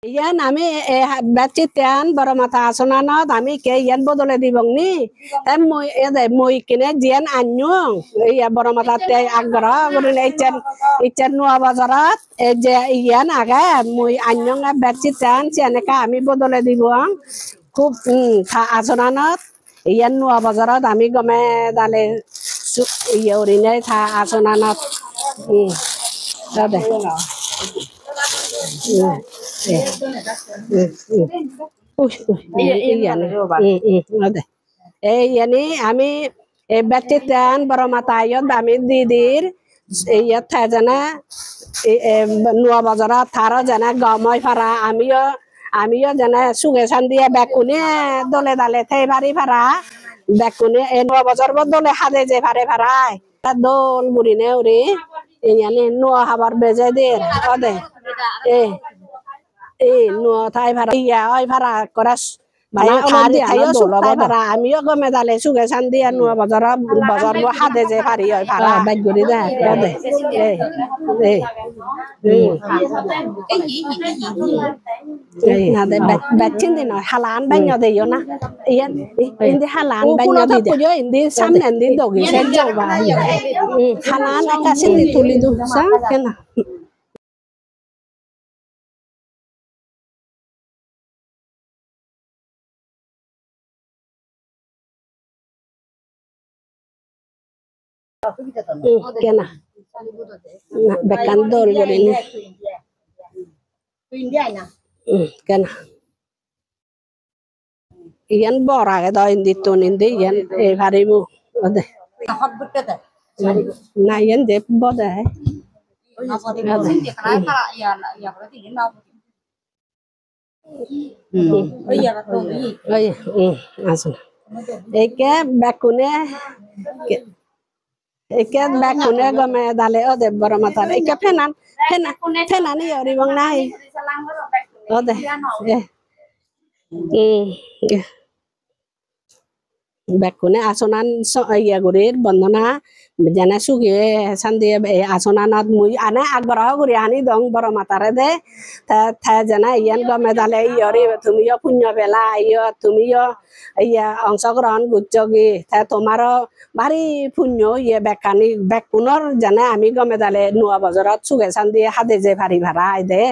ইয়ান আমি বাচ্চিতান বড় মাথা আসনানত আমি কে ইয়ান বদলে দিবং নি তাই মই কিনে জিয়ান আন্যং ইয়া বড় মাথাতে আগ্রহ করিলে ইচ্ছান নোয়া বাজারত এই যে ইয়ান আগে মই আন্যং বাচ্চিতান সেনেকা আমি বদলে দিবং খুব আসনানত ইয়ান নোয়া বাজারত আমি গমে দালে ইয়ে ওরিনে থা আসনানত দে ini ami batitan baramatayot ami didir iya thajana nuwa bazara thara jana gamai phara amiyo jana sugesan dia bakune dole dale thai bari phara bakune nuwa bazar bo dole hade je phare pharai ta dol burine uri ini nuwa habar beje dir ode nuwa thai phara iya oi phara koras mana thari ayo thai phara amiyo go medale sugesan dia nuwa bazar bo hade je phari oi phara bag guri da ode nade bachin din halan banyo de yo na iyan indi halan banyo di de indi samne indi dogi se joba halan akasin di tuli du sa kena kena bekandol ini kena iyan bora ke do indi tun indi iyan varibu ode na iyan de boda hai asun eke bakune game dale ode baramata eke fenan ni ori bang nai ode bakune asonan so iya gurir bandana jana suge sandi asonanat mui ane agraha guri ani dong baramata re de ta jana iyan game dale ori tumiyo punyo bela iyo tumiyo iya অংশগ্রহণ গুচ্ছগি তা তোমার ভারি পুণ্য ইয়ে বেকানি বেকুনর জানে আমি গমে দালে নোয়া বাজারত সুগেসান দিয়ে হাতে যে ভারি ভাড়া আই দে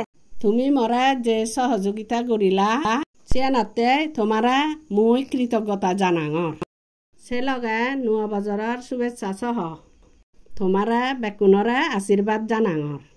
তুমি মরা যে সহযোগিতা করিলা সেনাতে তোমারা মুই কৃতজ্ঞতা জানাঙর সে লগে নোয়া বাজারর শুভেচ্ছা সহ তোমারা বেকুনরে আশীর্বাদ জানাঙর।